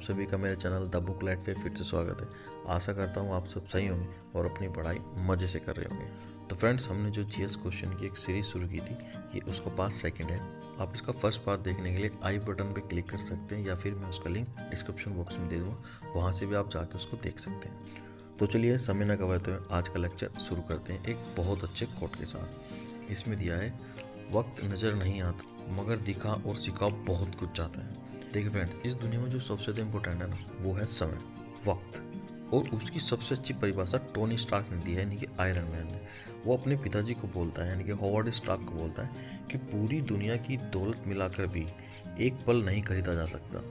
सभी का मेरे चैनल द बुक लाइट पे फिर से स्वागत है। आशा करता हूँ आप सब सही होंगे और अपनी पढ़ाई मज़े से कर रहे होंगे। तो फ्रेंड्स, हमने जो जीएस क्वेश्चन की एक सीरीज शुरू की थी, ये उसका पार्ट सेकंड है। आप इसका फर्स्ट पार्ट देखने के लिए आई बटन पे क्लिक कर सकते हैं या फिर मैं उसका लिंक डिस्क्रिप्शन बॉक्स में दे दूँगा, वहाँ से भी आप जाके उसको देख सकते हैं। तो चलिए समय न गवाते हुए आज का लेक्चर शुरू करते हैं एक बहुत अच्छे कोट के साथ। इसमें दिया है, वक्त नज़र नहीं आता मगर दिखा और सिखा बहुत कुछ चाहता है। देखिए फ्रेंड्स, इस दुनिया में जो सबसे ज़्यादा इम्पोर्टेंट है ना, वो है समय, वक्त। और उसकी सबसे अच्छी परिभाषा टोनी स्टार्क ने दी है, यानी कि आयरन मैन ने। वो अपने पिताजी को बोलता है, यानी कि हॉवर्ड स्टार्क को बोलता है कि पूरी दुनिया की दौलत मिलाकर भी एक पल नहीं खरीदा जा सकता।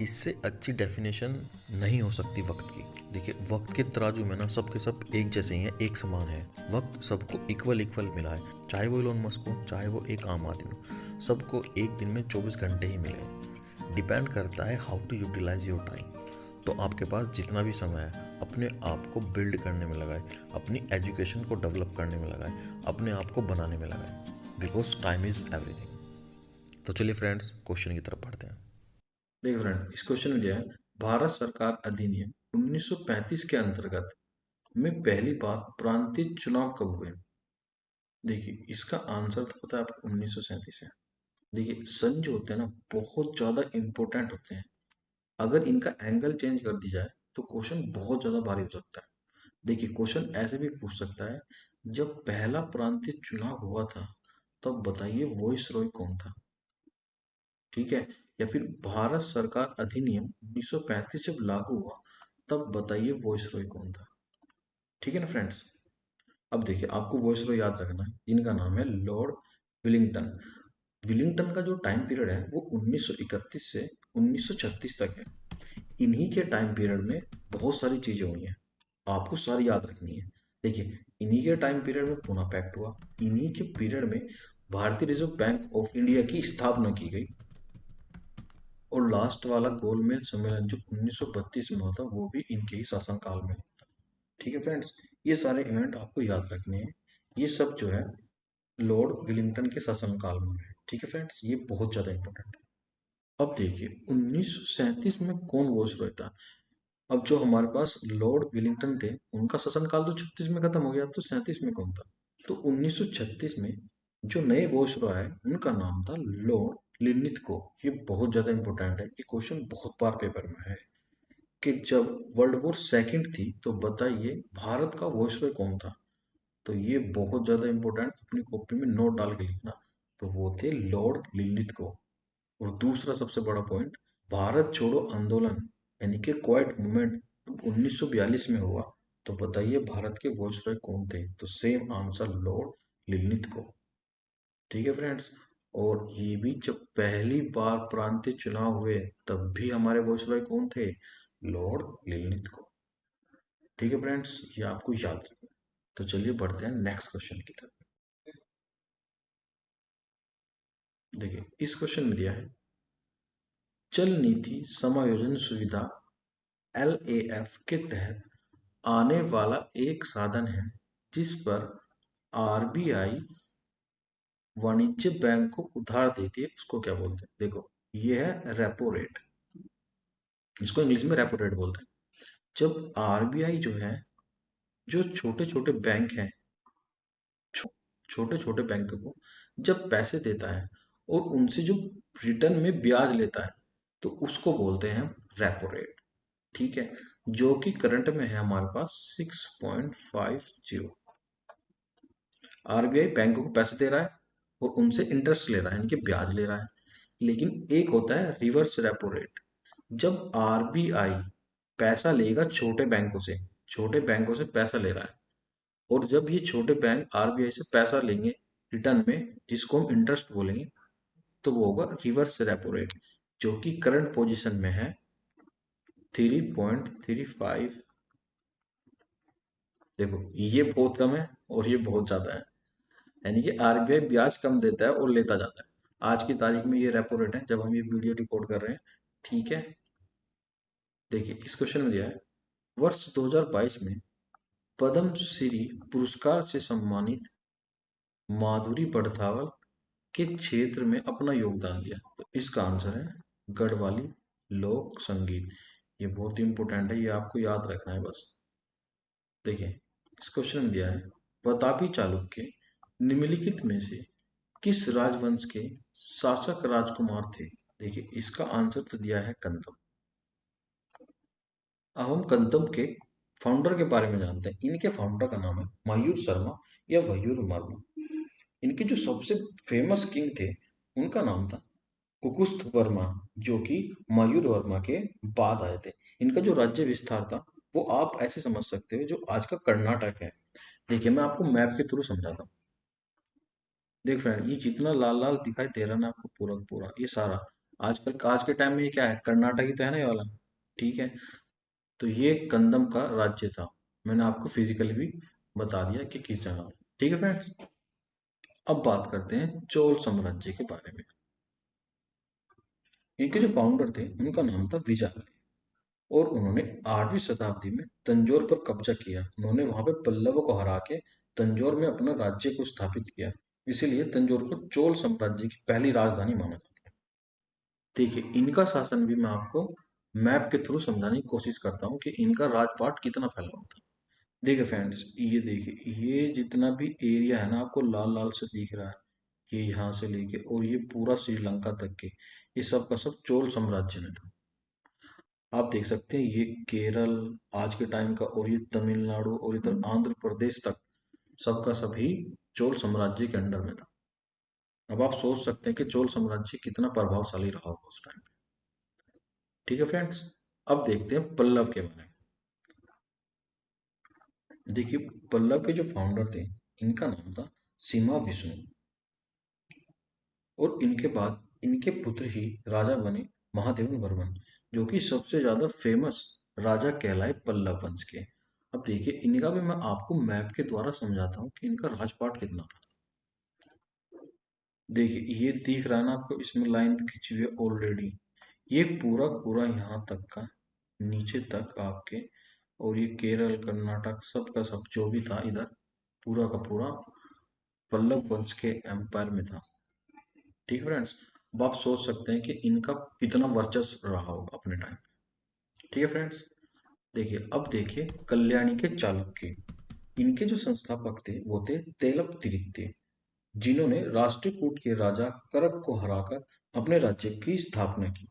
इससे अच्छी डेफिनेशन नहीं हो सकती वक्त की। देखिए, वक्त के तराजू में ना सबके सब एक जैसे ही हैं, एक समान है। वक्त सबको इक्वल मिला है, चाहे वो इलोन मस्क हो, चाहे वो एक आम आदमी हो। सबको एक दिन में 24 घंटे ही मिले। डिपेंड करता है how to utilize your time. तो आपके पास जितना भी समय है, अपने आप को बिल्ड करने में लगाए, अपनी एजुकेशन को डेवलप करने में लगाए, अपने आप को बनाने में लगाए, बिकॉज टाइम इज एवरीथिंग। तो चलिए फ्रेंड्स, क्वेश्चन की तरफ बढ़ते हैं। देखिए फ्रेंड, इस क्वेश्चन में दिया है, भारत सरकार अधिनियम 1935 के अंतर्गत में पहली बार प्रांतीय चुनाव कब हुए? देखिए, इसका आंसर तो पता है आपको, 1937 है। देखिए, सन जो होते हैं ना, बहुत ज़्यादा इंपॉर्टेंट होते हैं। अगर इनका एंगल चेंज कर दी जाए तो क्वेश्चन बहुत ज़्यादा भारी हो सकता है। देखिए, क्वेश्चन ऐसे भी पूछ सकता है, जब पहला प्रांतीय चुनाव हुआ था तब बताइए वॉइस रॉय कौन था। ठीक है, या फिर भारत सरकार अधिनियम 1935 जब लागू हुआ तब बताइए वॉइस रॉय कौन था। ठीक है ना फ्रेंड्स। अब देखिए, आपको वॉइस रॉय याद रखना है, इनका नाम है लॉर्ड विलिंगटन। विलिंगटन का जो टाइम पीरियड है वो 1931 से 1936 तक है। इन्हीं के टाइम पीरियड में बहुत सारी चीजें हुई हैं, आपको सारी याद रखनी है। देखिए, इन्हीं के टाइम पीरियड में पूना पैक्ट हुआ, इन्हीं के पीरियड में भारतीय रिजर्व बैंक ऑफ इंडिया की स्थापना की गई, और लास्ट वाला गोलमेज सम्मेलन जो 1932 में होता वो भी इनके ही शासनकाल में होता। ठीक है फ्रेंड्स, ये सारे इवेंट आपको याद रखने हैं। ये सब जो है लॉर्ड विलिंगटन के शासनकाल में है। ठीक है फ्रेंड्स, ये बहुत ज्यादा इंपॉर्टेंट है। अब देखिए, 1937 में कौन वॉइसरॉय था? अब जो हमारे पास लॉर्ड विलिंगटन थे, उनका शासनकाल तो 36 में खत्म हो गया, अब तो 37 में कौन था? तो 1936 में जो नए वॉइसरॉय आए उनका नाम था लॉर्ड लिनलिथगो। ये बहुत ज्यादा इंपॉर्टेंट है, ये क्वेश्चन बहुत बार पेपर में है कि जब वर्ल्ड वॉर सेकंड थी तो बताइए भारत का वॉइसरॉय कौन था। तो ये बहुत ज्यादा इंपॉर्टेंट, अपनी कॉपी में नोट डाल के लिखना। तो वो थे लॉर्ड लिनलिथगो। और दूसरा सबसे बड़ा पॉइंट, भारत छोड़ो आंदोलन यानी कि क्वाइट मूवमेंट 1942 में हुआ, तो बताइए भारत के वॉइसरॉय कौन थे? तो सेम आंसर लॉर्ड लिनलिथगो। ठीक है फ्रेंड्स, और ये भी जब पहली बार प्रांतीय चुनाव हुए तब भी हमारे वॉइसरॉय कौन थे? Lord Linlithgow. ठीक है फ्रेंड्स, ये आपको याद रखना। तो चलिए बढ़ते हैं नेक्स्ट क्वेश्चन की तरफ। देखिए, इस क्वेश्चन में दिया है, चल नीति समायोजन सुविधा LAF के तहत आने वाला एक साधन है जिस पर RBI वाणिज्य बैंक को उधार देती है, उसको क्या बोलते हैं? देखो, ये है रेपो रेट, इसको इंग्लिश में रेपो रेट बोलते हैं। जब RBI जो है, जो छोटे छोटे बैंक हैं, छोटे छोटे बैंक को जब पैसे देता है और उनसे जो रिटर्न में ब्याज लेता है, तो उसको बोलते हैं रेपो रेट। ठीक है, जो कि करंट में है हमारे पास 6.50। RBI बैंकों को पैसे दे रहा है और उनसे इंटरेस्ट ले रहा है, यानी कि ब्याज ले रहा है। लेकिन एक होता है रिवर्स रेपो रेट। जब RBI पैसा लेगा छोटे बैंकों से पैसा ले रहा है, और जब ये छोटे बैंक RBI से पैसा लेंगे रिटर्न में, जिसको हम इंटरेस्ट बोलेंगे, तो वो होगा रिवर्स रेपो रेट, जो कि करंट पोजीशन में है 3.35। देखो, ये बहुत कम है और ये बहुत ज्यादा है, यानी कि RBI ब्याज कम देता है और लेता जाता है। आज की तारीख में ये रेपो रेट है जब हम ये वीडियो रिकॉर्ड कर रहे हैं। ठीक है, देखिए इस क्वेश्चन में दिया है, वर्ष 2022 में पद्म श्री पुरस्कार से सम्मानित माधुरी बड़थावल के क्षेत्र में अपना योगदान दिया। तो इसका आंसर है गढ़वाली लोक संगीत। ये बहुत इंपॉर्टेंट है, ये आपको याद रखना है बस। देखिए, इस क्वेश्चन में दिया है, प्रतापी चालुक्य निम्नलिखित में से किस राजवंश के शासक राजकुमार थे? देखिए, इसका आंसर तो दिया है कंदम। अब हम कंदम के फाउंडर के बारे में जानते हैं। इनके फाउंडर का नाम है मयूर शर्मा या मयूर वर्मा। इनके जो सबसे फेमस किंग थे, उनका नाम था कुकुस्त वर्मा, जो कि मयूर वर्मा के बाद आए थे। इनका जो राज्य विस्तार था, वो आप ऐसे समझ सकते हो जो आज का कर्नाटक है। देखिए, मैं आपको मैप के थ्रू समझाता हूँ। देख फ्रेंड, ये जितना लाल लाल दिखाई दे रहा है ना आपको, पूरा का पूरा ये सारा आजकल आज के टाइम में ये क्या है, कर्नाटक ही तो है ना ये वाला। ठीक है, तो ये कंदम का राज्य था। मैंने आपको फिजिकली भी बता दिया कि किस जगह था। ठीक है फ्रेंड्स, अब बात करते हैं चोल साम्राज्य के बारे में। इनके जो फाउंडर थे, उनका नाम था विजय, और उन्होंने 8वीं शताब्दी में तंजौर पर कब्जा किया। उन्होंने वहां पे पल्लवों को हरा के तंजौर में अपना राज्य को स्थापित किया। इसीलिए तंजौर को चोल साम्राज्य की पहली राजधानी माना जाता है। देखिए, इनका शासन भी मैं आपको मैप के थ्रू समझाने की कोशिश करता हूँ कि इनका राजपाट कितना फैला हुआ था। देखिए फ्रेंड्स, ये देखिए, ये जितना भी एरिया है ना आपको लाल लाल से दिख रहा है, ये यहाँ से लेके और ये पूरा श्रीलंका तक के, ये सब का सब चोल साम्राज्य में था। आप देख सकते हैं, ये केरल आज के टाइम का, और ये तमिलनाडु और इधर आंध्र प्रदेश तक सबका सभी चोल साम्राज्य के अंडर में था। अब आप सोच सकते हैं कि चोल साम्राज्य कितना प्रभावशाली रहा होगा उस टाइम पे। ठीक है फ्रेंड्स, अब देखते हैं पल्लव के बारे में। देखिए, पल्लव के जो फाउंडर थे, इनका नाम था सीमा विष्णु, और इनके बाद इनके पुत्र ही राजा बने महादेवन वर्मन, जो कि सबसे ज्यादा फेमस राजा कहलाए पल्लव वंश के। अब देखिए, इनका भी मैं आपको मैप के द्वारा समझाता हूँ कि इनका राजपाट कितना था। देखिए, ये दिख रहा है ना आपको, इसमें लाइन खींची हुई है ऑलरेडी। ये पूरा पूरा यहाँ तक का, नीचे तक आपके, और ये केरल कर्नाटक सब का सब जो भी था इधर, पूरा का पूरा पल्लव वंश के एम्पायर में था। ठीक है फ्रेंड्स, अब आप सोच सकते हैं कि इनका कितना वर्चस्व रहा होगा अपने टाइम। ठीक है फ्रेंड्स, देखिए, अब देखिए कल्याणी के चालुक्य। इनके जो संस्थापक थे वो थे तेलप तिरित्ते, जिन्होंने राष्ट्रकूट के राजा करक को हराकर अपने राज्य की स्थापना की।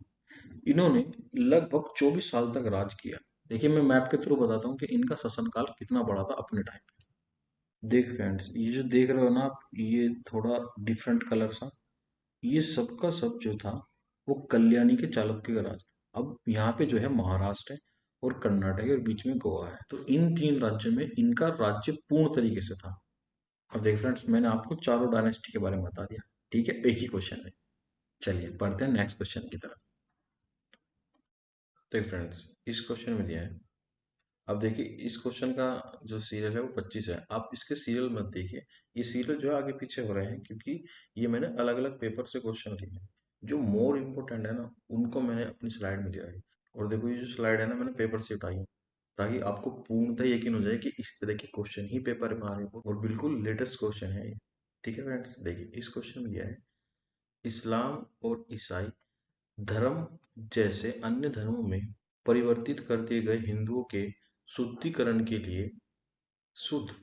इन्होंने लगभग 24 साल तक राज किया। देखिए, मैं मैप के थ्रू बताता हूँ कि इनका शासनकाल कितना बड़ा था अपने टाइम पे। देख फ्रेंड्स, ये जो देख रहे हो ना आप, ये थोड़ा डिफरेंट कलर सा, ये सब का सब जो था, वो कल्याणी के चालुक्य का राज था। अब यहाँ पे जो है महाराष्ट्र है, और कर्नाटक है, और बीच में गोवा है। तो इन तीन राज्यों में इनका राज्य पूर्ण तरीके से था। अब देख फ्रेंड्स, मैंने आपको चारों डायनेस्टी के बारे में बता दिया। ठीक है, एक ही क्वेश्चन है। चलिए बढ़ते हैं नेक्स्ट क्वेश्चन की तरफ। तो फ्रेंड्स, इस क्वेश्चन में दिया है, अब देखिए, इस क्वेश्चन का जो सीरियल है वो 25 है। आप इसके सीरियल मत देखिए, ये सीरियल जो है आगे पीछे हो रहे हैं, क्योंकि ये मैंने अलग अलग पेपर से क्वेश्चन लिए हैं। जो मोर इम्पोर्टेंट है ना, उनको मैंने अपनी स्लाइड में दिया है। और देखो, ये जो स्लाइड है ना, मैंने पेपर से उठाई है, ताकि आपको पूर्णतः यकीन हो जाए कि इस तरह के क्वेश्चन ही पेपर में आ रहे हो, और बिल्कुल लेटेस्ट क्वेश्चन है ये। ठीक है फ्रेंड्स, देखिए इस क्वेश्चन में दिया है, इस्लाम और ईसाई धर्म जैसे अन्य धर्मों में परिवर्तित कर दिए गए हिंदुओं के शुद्धिकरण के लिए शुद्ध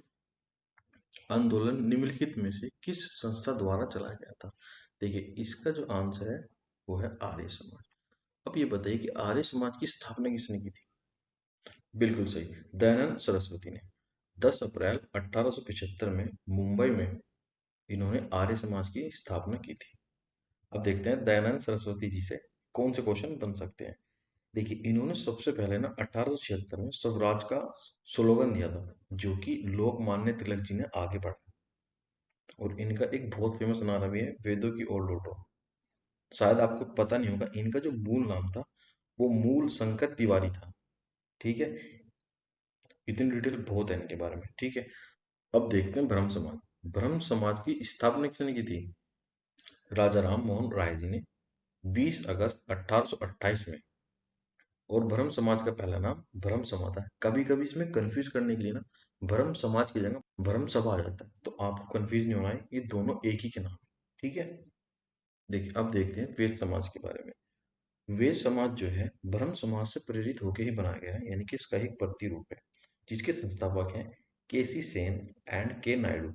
आंदोलन निम्नलिखित में से किस संस्था द्वारा चलाया गया था? देखिए, इसका जो आंसर है वो है आर्य समाज। अब ये बताइए कि आर्य समाज की स्थापना किसने की थी? बिल्कुल सही, दयानंद सरस्वती ने। 10 अप्रैल 1875 में मुंबई में इन्होंने आर्य समाज की स्थापना की थी। अब देखते हैं दयानंद सरस्वती जी से कौन से क्वेश्चन बन सकते हैं। देखिए, इन्होंने सबसे पहले ना 1876 में स्वराज का स्लोगन दिया था, जो कि लोकमान्य तिलक जी ने आगे बढ़ा। और इनका एक बहुत फेमस नारा भी है, वेदों की ओर लौटो। शायद आपको पता नहीं होगा, इनका जो मूल नाम था वो मूल शंकर तिवारी था। ठीक है, इतनी डिटेल बहुत है इनके बारे में। ठीक है, अब देखते हैं ब्रह्म समाज। ब्रह्म समाज की स्थापना किसने की थी? राजा राम मोहन राय जी ने 20 अगस्त 1828 में। और ब्रह्म समाज का पहला नाम ब्रह्म सभा था। कभी कभी इसमें कंफ्यूज करने के लिए ना, ब्रह्म समाज की जगह ब्रह्म सभा आ जाता है, तो आपको कंफ्यूज नहीं होना है, ये दोनों एक ही के नाम है। ठीक है, देखिए अब देखते हैं वेद समाज के बारे में। वे समाज जो है ब्रह्म समाज से प्रेरित होकर ही बनाया गया है, यानी कि इसका एक प्रतिरूप है, जिसके संस्थापक हैं केसी सेन एंड के नायडू,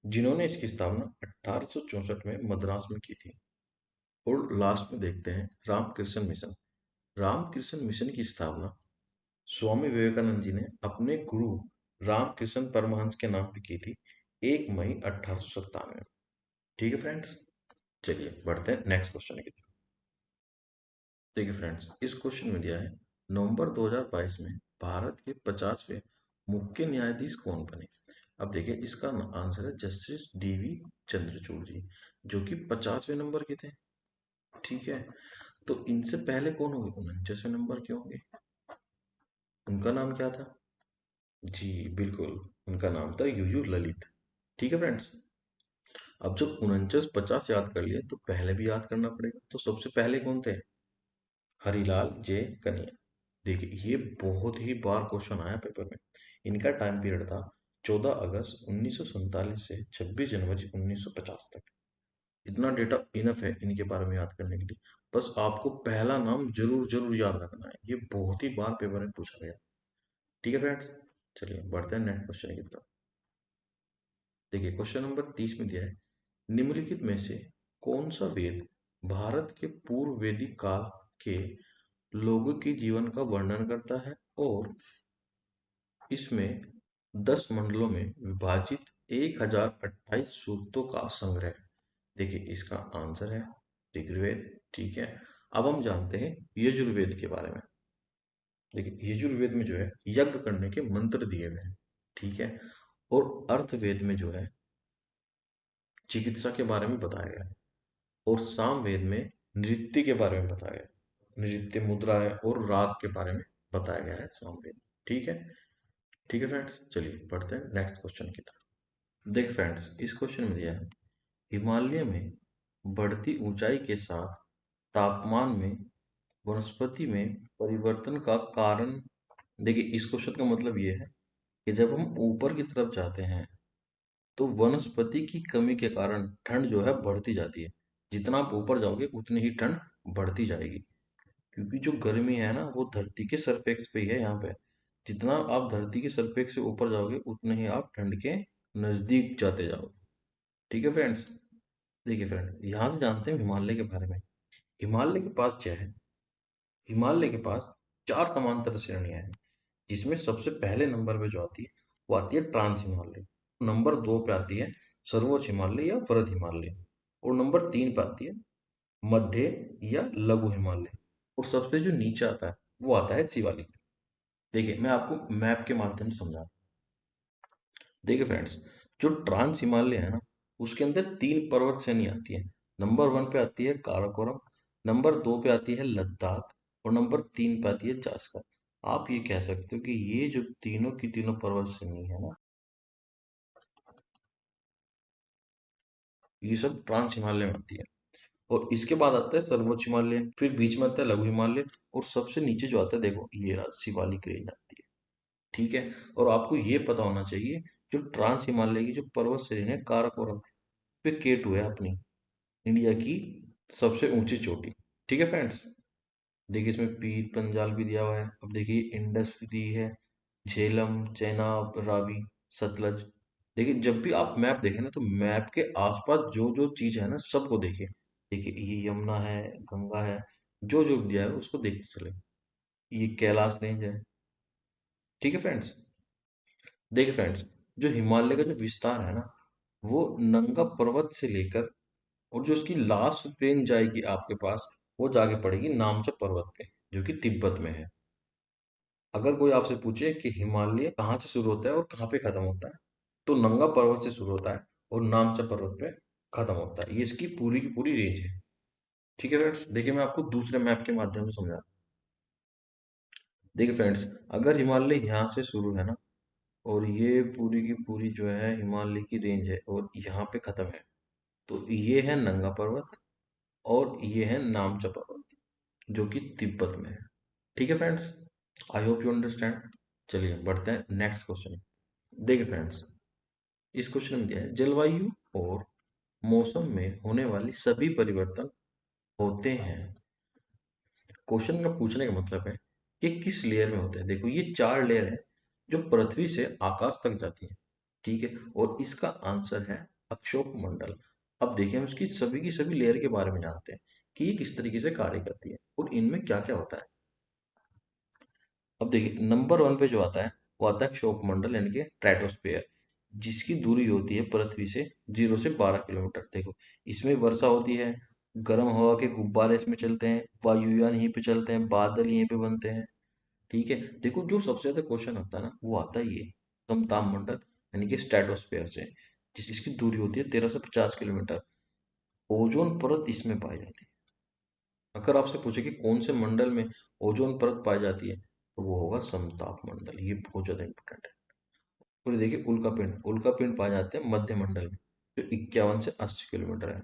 जिन्होंने इसकी स्थापना 1864 में मद्रास में की थी। और लास्ट में देखते हैं रामकृष्ण मिशन। रामकृष्ण मिशन की स्थापना स्वामी विवेकानंद जी ने अपने गुरु रामकृष्ण परमहंस के नाम पे की थी 1 मई 1897 में। ठीक है फ्रेंड्स, चलिए बढ़ते हैं नेक्स्ट क्वेश्चन की तरफ। देखिए फ्रेंड्स, इस क्वेश्चन में दिया है नवंबर 2022 में भारत के 50वें मुख्य न्यायाधीश कौन बने। अब देखिए इसका आंसर है जस्टिस डीवी चंद्रचूड़ जी, जो कि 50वें नंबर के थे। ठीक है, तो इनसे पहले कौन होंगे, 49वें नंबर के होंगे। उनका नाम क्या था? जी बिल्कुल, उनका नाम था यूयू ललित। ठीक है फ्रेंड्स, अब जब 49 50 याद कर लिए तो पहले भी याद करना पड़ेगा। तो सबसे पहले कौन थे? हरिलाल जे कन्हैया। देखिए ये बहुत ही बार क्वेश्चन आया पेपर में। इनका टाइम पीरियड था 14 अगस्त 1947 से 26 जनवरी 1950 तक। इतना डेटा इनफ है इनके बारे में याद करने के लिए। बस आपको पहला नाम जरूर जरूर याद रखना है, ये बहुत ही बार पेपर में पूछा गया। ठीक है फ्रेंड्स, चलिए बढ़ते हैं नेक्स्ट क्वेश्चन की तरफ। देखिए क्वेश्चन नंबर 30 में दिया है निम्नलिखित में से कौन सा वेद भारत के पूर्व वैदिक काल के लोगों के जीवन का वर्णन करता है और इसमें 10 मंडलों में विभाजित 1028 सूक्तों का संग्रह। देखिए इसका आंसर है ऋग्वेद। ठीक है, अब हम जानते हैं यजुर्वेद के बारे में। देखिए यजुर्वेद में जो है यज्ञ करने के मंत्र दिए हुए हैं। ठीक है, और अर्थवेद में जो है चिकित्सा के बारे में बताया गया है। और सामवेद में नृत्य के बारे में बताया गया है, नृत्य मुद्राएं और राग के बारे में बताया गया है सामवेद। ठीक है, ठीक है फ्रेंड्स, चलिए बढ़ते हैं नेक्स्ट क्वेश्चन की तरफ। देख फ्रेंड्स, इस क्वेश्चन में दिया है हिमालय में बढ़ती ऊंचाई के साथ तापमान में वनस्पति में परिवर्तन का कारण। देखिए इस क्वेश्चन का मतलब ये है कि जब हम ऊपर की तरफ जाते हैं तो वनस्पति की कमी के कारण ठंड जो है बढ़ती जाती है। जितना आप ऊपर जाओगे उतनी ही ठंड बढ़ती जाएगी, क्योंकि जो गर्मी है ना वो धरती के सरफेक्स पे ही है यहाँ पे। जितना आप धरती के सरफेक्स से ऊपर जाओगे उतने ही आप ठंड के नजदीक जाते जाओगे। ठीक है फ्रेंड्स, देखिए फ्रेंड यहाँ से जानते हैं हिमालय के बारे में। हिमालय के पास क्या है? हिमालय के पास 4 समांतर श्रेणियां हैं, जिसमें सबसे पहले नंबर पे जो आती है वो आती है ट्रांस हिमालय। नंबर 2 पे आती है सर्वोच्च हिमालय या वृहद हिमालय। और नंबर 3 पे आती है मध्य या लघु हिमालय। और सबसे जो नीचे आता है वो आता है शिवालिक। देखिए मैं आपको मैप के माध्यम से समझा। देखिए फ्रेंड्स, जो ट्रांस हिमालय है ना उसके अंदर 3 पर्वत श्रेणी आती है। नंबर 1 पे आती है काराकोरम, नंबर 2 पे आती है लद्दाख, और नंबर 3 पे आती है जास्कर। आप ये कह सकते हो कि ये जो तीनों की तीनों पर्वत श्रेणी है ना, ये सब ट्रांस हिमालय में आती है। और इसके बाद आता है सर्वोच्च हिमालय, फिर बीच में आता है लघु हिमालय, और सबसे नीचे जो आता है देखो ये रहा शिवालिक रेंज आती है। ठीक है, और आपको ये पता होना चाहिए जो ट्रांस हिमालय की जो पर्वत श्रेणी है काराकोरम पे केटू है अपनी इंडिया की सबसे ऊंची चोटी। ठीक है फ्रेंड्स, देखिए इसमें पीर पंजाल भी दिया हुआ है। अब देखिए इंडस दी है, झेलम, चेनाब, रावी, सतलज। देखिए जब भी आप मैप देखें ना तो मैप के आसपास जो जो चीज है ना सबको देखिए। देखिए ये यमुना है, गंगा है, जो जो दिया है उसको देखते चले। ये कैलाश रेंज है। ठीक है फ्रेंड्स, देखिए फ्रेंड्स, जो हिमालय का जो विस्तार है ना वो नंगा पर्वत से लेकर, और जो उसकी लास्ट रेंज जाएगी आपके पास वो जाके पड़ेगी नामचा पर्वत पे, जो कि तिब्बत में है। अगर कोई आपसे पूछे कि हिमालय कहाँ से शुरू होता है और कहाँ पे खत्म होता है, तो नंगा पर्वत से शुरू होता है और नामचा पर्वत पे खत्म होता है। ये इसकी पूरी की पूरी रेंज है। ठीक है फ्रेंड्स, देखिए मैं आपको दूसरे मैप के माध्यम से समझा। देखिए फ्रेंड्स, अगर हिमालय यहाँ से शुरू है ना और ये पूरी की पूरी जो है हिमालय की रेंज है और यहाँ पे खत्म है, तो ये है नंगा पर्वत और ये है नामचा पर्वत, जो कि तिब्बत में है। ठीक है friends, I hope you understand. चलिए बढ़ते हैं नेक्स्ट क्वेश्चन। देखिए फ्रेंड्स, इस क्वेश्चन में दिया है जलवायु और मौसम में होने वाली सभी परिवर्तन होते हैं क्वेश्चन का पूछने का मतलब है कि किस लेयर में होते हैं। देखो ये 4 लेयर है जो पृथ्वी से आकाश तक जाती है, ठीक है? और इसका आंसर है अक्षोप मंडल। अब देखिए हम उसकी सभी की सभी लेयर के बारे में जानते हैं कि ये किस तरीके से कार्य करती है और इनमें क्या-क्या होता है। अब देखिए नंबर 1 पे जो आता है वो आता है क्षोभ मंडल यानी कि स्ट्रेटोस्फेयर, जिसकी दूरी होती है पृथ्वी से 0 से 12 किलोमीटर। देखो इसमें वर्षा होती है, गर्म हवा के गुब्बारे इसमें चलते हैं, वायुयान यहीं पे चलते हैं, बादल यहीं पे बनते हैं, ठीक है? देखो जो सबसे ज्यादा क्वेश्चन आता है ना वो आता है ये समताप मंडल यानी कि स्ट्रेटोस्फेयर से, जिसकी दूरी होती है 13 से 50 किलोमीटर। ओजोन परत इसमें पाई जाती है। अगर आपसे पूछे कि कौन से मंडल में ओजोन परत पाई जाती है तो वो होगा समताप मंडल। ये बहुत ज्यादा इंपॉर्टेंट है। और ये देखिए उल्का पिंड पाए जाते हैं मध्य मंडल में, जो 51 से 80 किलोमीटर है।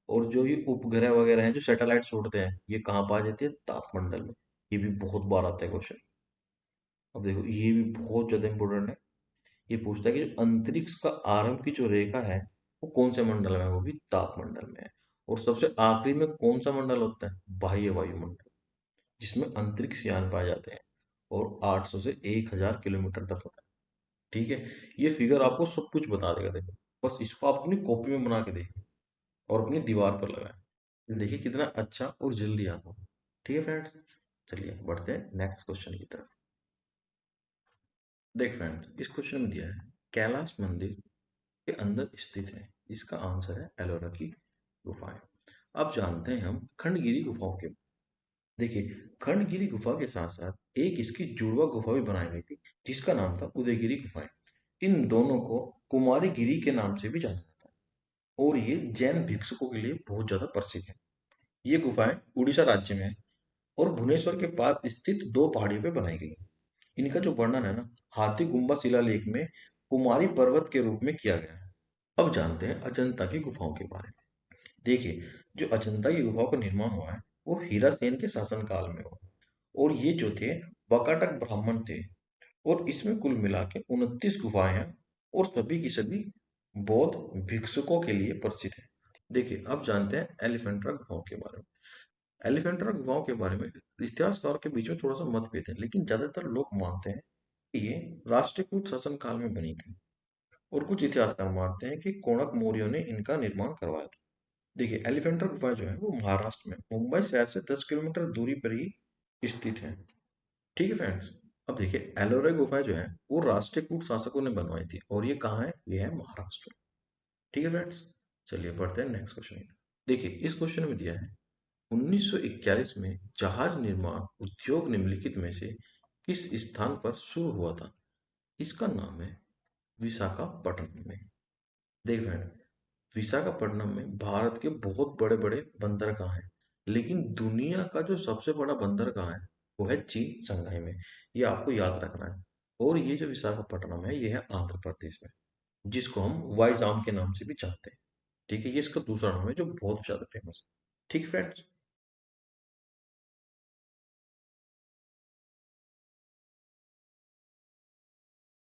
और जो ये उपग्रह वगैरह हैं जो सैटेलाइट छोड़ते हैं ये कहाँ पाई जाती है? तापमंडल में। ये भी बहुत बार आता है क्वेश्चन। अब देखो ये भी बहुत ज्यादा इंपॉर्टेंट है। ये पूछता है कि जो अंतरिक्ष का आरंभ की जो रेखा है वो कौन से मंडल में है? वो भी तापमंडल में है। और सबसे आखिरी में कौन सा मंडल होता है? बाह्य वायुमंडल, जिसमें अंतरिक्ष यान पाए जाते हैं और 800 से 1000 किलोमीटर तक होता है, ठीक है? ये फिगर आपको सब कुछ बता देगा। देखो बस इसको आप अपनी कॉपी में बना के देखो और अपनी दीवार पर लगाएं। देखिए कितना अच्छा और जल्दी आता है। ठीक है फ्रेंड्स, चलिए बढ़ते हैं नेक्स्ट क्वेश्चन की तरफ। देख फ्रेंड्स इस क्वेश्चन में दिया है कैलाश मंदिर के अंदर स्थित है। इसका आंसर है एलोरा की गुफाएं। अब जानते हैं हम खंडगिरी गुफाओं के। देखिए खंडगिरी गुफा के साथ साथ एक इसकी जुड़वा गुफा भी बनाई गई थी जिसका नाम था उदयगिरी गुफाएं। इन दोनों को कुमारी गिरी के नाम से भी जाना जाता है और ये जैन भिक्षुकों के लिए बहुत ज्यादा प्रसिद्ध है। ये गुफाएं उड़ीसा राज्य में है और भुवनेश्वर के पास स्थित दो पहाड़ियों पे बनाई गई है। इनका जो वर्णन है ना हाथी गुम्बा शिलालेख में कुमारी पर्वत के रूप में किया गया है। अब जानते हैं अजंता की गुफाओं के बारे में। देखिए जो अजंता की गुफाओं का निर्माण हुआ है वो हीरा सेन के शासनकाल में हुआ और ये जो थे बकाटक ब्राह्मण थे। और इसमें कुल मिला के 29 गुफाएं हैं और सभी की सभी बौद्ध भिक्षुकों के लिए प्रसिद्ध है। देखिए अब जानते हैं एलिफेंट्रा गुफाओं के बारे में। एलिफेंट्रा गुफाओं के बारे में इतिहासकारों के बीच में थोड़ा सा मतभेद है, लेकिन ज्यादातर लोग मानते हैं कि ये राष्ट्रकूट शासन काल में बनी थी और कुछ इतिहासकार मानते हैं कि कोणक मौर्यों ने इनका निर्माण करवाया था। देखिए एलिफेंट्रा गुफा जो है वो महाराष्ट्र में मुंबई शहर से 10 किलोमीटर दूरी पर ही स्थित है। ठीक है फ्रेंड्स, अब देखिए एलोरा गुफा जो है वो राष्ट्रकूट शासकों ने बनवाई थी और ये कहाँ है? ये है महाराष्ट्र में। ठीक है फ्रेंड्स, चलिए बढ़ते हैं नेक्स्ट क्वेश्चन की तरफ। देखिए इस क्वेश्चन में दिया है 1941 में जहाज निर्माण उद्योग निम्नलिखित में से किस स्थान पर शुरू हुआ था? इसका नाम है विशाखापट्टनम में। देख फ्रेंड विशाखापट्टनम में भारत के बहुत बड़े बड़े बंदरगाह हैं, लेकिन दुनिया का जो सबसे बड़ा बंदरगाह है वो है चीन शंघाई में। ये आपको याद रखना है। और ये जो विशाखापट्टनम है ये है आंध्र प्रदेश में, जिसको हम वाइजाम के नाम से भी जानते हैं। ठीक है, ये इसका दूसरा नाम है जो बहुत ज्यादा फेमस है। ठीक है फ्रेंड्स,